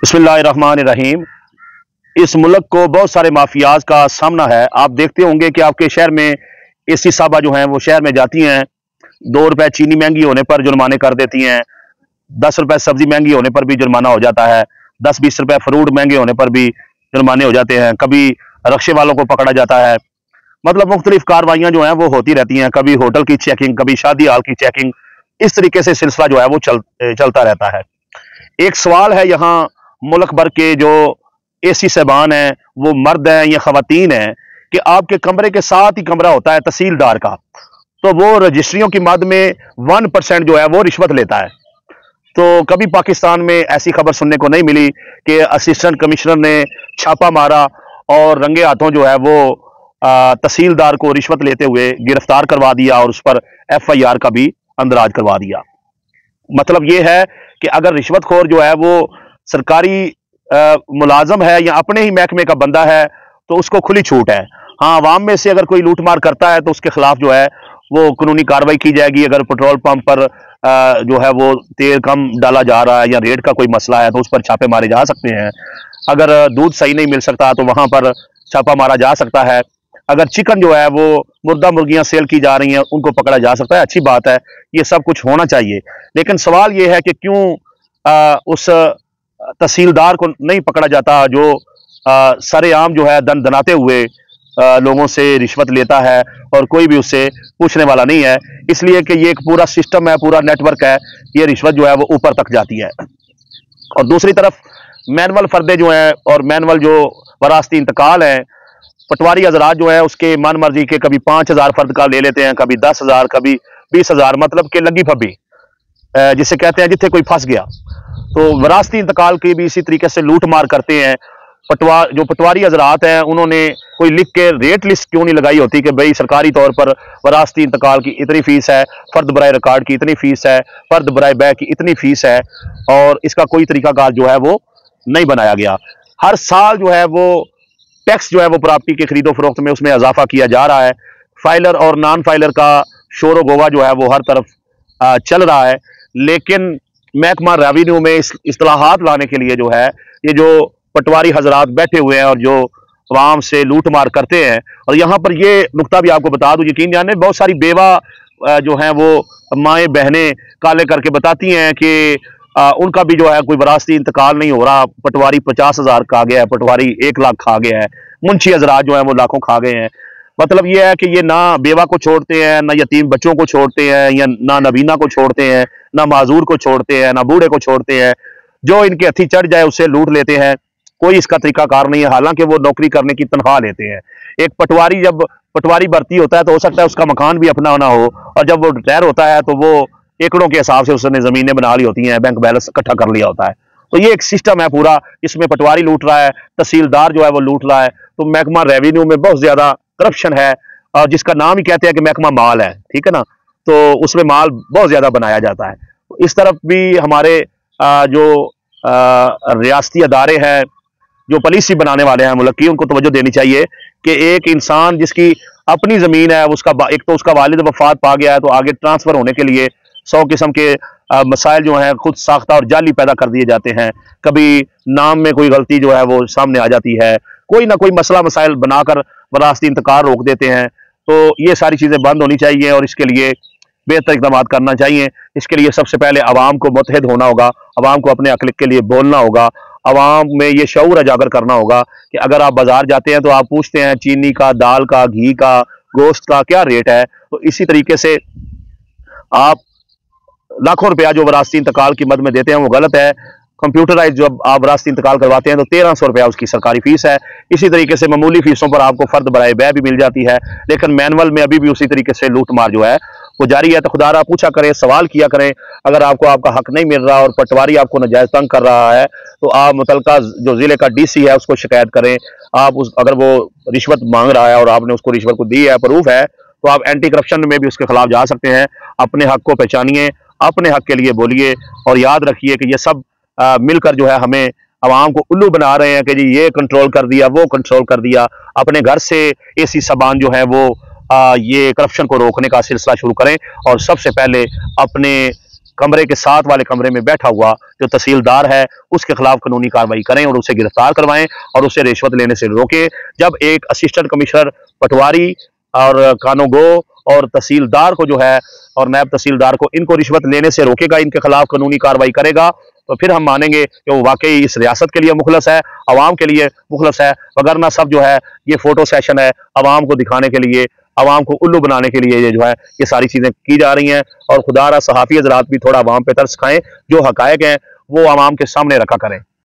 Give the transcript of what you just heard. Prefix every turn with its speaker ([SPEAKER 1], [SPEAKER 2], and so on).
[SPEAKER 1] बिस्मिल्लाहिर्रहमानिर्रहीम। इस मुल्क को बहुत सारे माफियाज का सामना है। आप देखते होंगे कि आपके शहर में एसी साहबा जो हैं वो शहर में जाती हैं, 2 रुपए चीनी महंगी होने पर जुर्माने कर देती हैं, 10 रुपए सब्जी महंगी होने पर भी जुर्माना हो जाता है, 10-20 रुपए फ्रूट महंगे होने पर भी जुर्माने हो जाते हैं, कभी रक्शे वालों को पकड़ा जाता है। मतलब मुख्तलिफ कार्रवाइयां जो हैं वो होती रहती हैं, कभी होटल की चेकिंग, कभी शादी हाल की चेकिंग। इस तरीके से सिलसिला जो है वो चलता रहता है। एक सवाल है यहाँ मुल्क भर के जो एसी साहबान हैं, वो मर्द हैं या खवातीन हैं, कि आपके कमरे के साथ ही कमरा होता है तहसीलदार का, तो वो रजिस्ट्रियों की मद में 1% जो है वो रिश्वत लेता है। तो कभी पाकिस्तान में ऐसी खबर सुनने को नहीं मिली कि असिस्टेंट कमिश्नर ने छापा मारा और रंगे हाथों जो है वो तहसीलदार को रिश्वत लेते हुए गिरफ्तार करवा दिया और उस पर FIR का भी अंदराज करवा दिया। मतलब ये है कि अगर रिश्वतखोर जो है वो सरकारी मुलाजम है या अपने ही महकमे का बंदा है तो उसको खुली छूट है। हाँ, आवाम में से अगर कोई लूटमार करता है तो उसके खिलाफ जो है वो कानूनी कार्रवाई की जाएगी। अगर पेट्रोल पंप पर जो है वो तेल कम डाला जा रहा है या रेट का कोई मसला है तो उस पर छापे मारे जा सकते हैं। अगर दूध सही नहीं मिल सकता तो वहां पर छापा मारा जा सकता है। अगर चिकन जो है वो मुर्दा मुर्गियां सेल की जा रही हैं उनको पकड़ा जा सकता है। अच्छी बात है, ये सब कुछ होना चाहिए। लेकिन सवाल ये है कि क्यों उस तहसीलदार को नहीं पकड़ा जाता जो सरेआम जो है दन दनाते हुए लोगों से रिश्वत लेता है और कोई भी उससे पूछने वाला नहीं है। इसलिए कि ये एक पूरा सिस्टम है, पूरा नेटवर्क है, ये रिश्वत जो है वो ऊपर तक जाती है। और दूसरी तरफ मैनुअल फर्दे जो हैं और मैनुअल जो वरासती इंतकाल है, पटवारी हजरात जो है उसके मन मर्जी के कभी 5,000 फर्द का ले लेते हैं, कभी 10,000, कभी 20,000, मतलब के लगी फबी जिसे कहते हैं जिथे कोई फंस गया। तो वरासती इंतकाल की भी इसी तरीके से लूट मार करते हैं। जो पटवारी हजरात हैं उन्होंने कोई लिख के रेट लिस्ट क्यों नहीं लगाई होती कि भाई सरकारी तौर पर वरासती इंतकाल की इतनी फीस है, फर्द बराए रिकॉर्ड की इतनी फीस है, फर्द बराए बै की इतनी फीस है, और इसका कोई तरीकाकार जो है वो नहीं बनाया गया। हर साल जो है वो टैक्स जो है वो प्रॉपर्टी के खरीदो फरोख्त में उसमें इजाफा किया जा रहा है। फाइलर और नॉन फाइलर का शोर गोवा जो है वो हर तरफ चल रहा है। लेकिन महकमा रेवेन्यू में इस्लाहात लाने के लिए जो है ये जो पटवारी हजरात बैठे हुए हैं और जो आवाम से लूट मार करते हैं, और यहाँ पर ये नुकता भी आपको बता दूं, यकीन जाने बहुत सारी बेवा जो हैं वो माएँ बहनें काले करके बताती हैं कि उनका भी जो है कोई वरासती इंतकाल नहीं हो रहा। पटवारी 50,000 खा गया है, पटवारी 1 लाख खा गया है, मुंशी हजरात जो है वो लाखों खा गए हैं। मतलब ये है कि ये ना बेवा को छोड़ते हैं, ना यतीम बच्चों को छोड़ते हैं, या ना नबीना को छोड़ते हैं, ना माजूर को छोड़ते हैं, ना बूढ़े को छोड़ते हैं। जो इनके हथी चढ़ जाए उससे लूट लेते हैं। कोई इसका तरीकाकार नहीं है, हालांकि वो नौकरी करने की तनख्वाह लेते हैं। एक पटवारी जब पटवारी भर्ती होता है तो हो सकता है उसका मकान भी अपना ना हो, और जब वो रिटायर होता है तो वो एकड़ों के हिसाब से उसने जमीनें बना ली होती हैं, बैंक बैलेंस इकट्ठा कर लिया होता है। तो ये एक सिस्टम है पूरा, इसमें पटवारी लूट रहा है, तहसीलदार जो है वो लूट रहा है। तो महकमा रेवेन्यू में बहुत ज्यादा करप्शन है, और जिसका नाम ही कहते हैं कि महकमा माल है, ठीक है ना, तो उसमें माल बहुत ज्यादा बनाया जाता है। इस तरफ भी हमारे जो रियासती अदारे हैं, जो पॉलिसी बनाने वाले हैं मुल्क की, उनको तवज्जो देनी चाहिए कि एक इंसान जिसकी अपनी जमीन है, उसका एक तो उसका वालिद वफात पा गया है, तो आगे ट्रांसफर होने के लिए 100 किस्म के मसाइल जो हैं खुद साख्ता और जाली पैदा कर दिए जाते हैं। कभी नाम में कोई गलती जो है वो सामने आ जाती है, कोई ना कोई मसला मसाइल बनाकर वरासती इंतकाल रोक देते हैं। तो ये सारी चीजें बंद होनी चाहिए और इसके लिए बेहतर इकदाम करना चाहिए। इसके लिए सबसे पहले आवाम को मुत्तहिद होना होगा, आवाम को अपने हक के लिए बोलना होगा, आवाम में ये शऊर उजागर करना होगा कि अगर आप बाजार जाते हैं तो आप पूछते हैं चीनी का, दाल का, घी का, गोश्त का क्या रेट है। तो इसी तरीके से आप लाखों रुपया जो वरासती इंतकाल की मद में देते हैं वो गलत है। कंप्यूटराइज जब आप वरासती इंतकाल करवाते हैं तो 1300 रुपया उसकी सरकारी फीस है। इसी तरीके से मामूली फीसों पर आपको फर्द बराए बै भी मिल जाती है, लेकिन मैनुअल में अभी भी उसी तरीके से लूट मार जो है वो जारी है। तो खुदारा पूछा करें, सवाल किया करें। अगर आपको आपका हक नहीं मिल रहा और पटवारी आपको नाजायज तंग कर रहा है तो आप मुतलका जो जिले का DC है उसको शिकायत करें। आप अगर वो रिश्वत मांग रहा है और आपने उसको रिश्वत को दी है, प्रूफ है, तो आप एंटी करप्शन में भी उसके खिलाफ जा सकते हैं। अपने हक को पहचानिए, अपने हक के लिए बोलिए, और याद रखिए कि ये सब मिलकर जो है हमें आवाम को उल्लू बना रहे हैं कि जी ये कंट्रोल कर दिया, वो कंट्रोल कर दिया। अपने घर से एसी साहबान जो है वो ये करप्शन को रोकने का सिलसिला शुरू करें, और सबसे पहले अपने कमरे के साथ वाले कमरे में बैठा हुआ जो तहसीलदार है उसके खिलाफ कानूनी कार्रवाई करें और उसे गिरफ्तार करवाएं और उसे रिश्वत लेने से रोकें। जब एक असिस्टेंट कमिश्नर पटवारी और कानूगो और तहसीलदार को जो है और नायब तहसीलदार को इनको रिश्वत लेने से रोकेगा, इनके खिलाफ कानूनी कार्रवाई करेगा, तो फिर हम मानेंगे कि वो वाकई इस रियासत के लिए मुखलस है, अवाम के लिए मुखलस है। वगरना सब जो है ये फोटो सेशन है, अवाम को दिखाने के लिए, अवाम को उल्लू बनाने के लिए ये जो है ये सारी चीजें की जा रही हैं। और खुदारा सहाफ़ी हज़रात भी थोड़ा अवाम पे तरस खाएं, जो हकायक हैं वो अवाम के सामने रखा करें।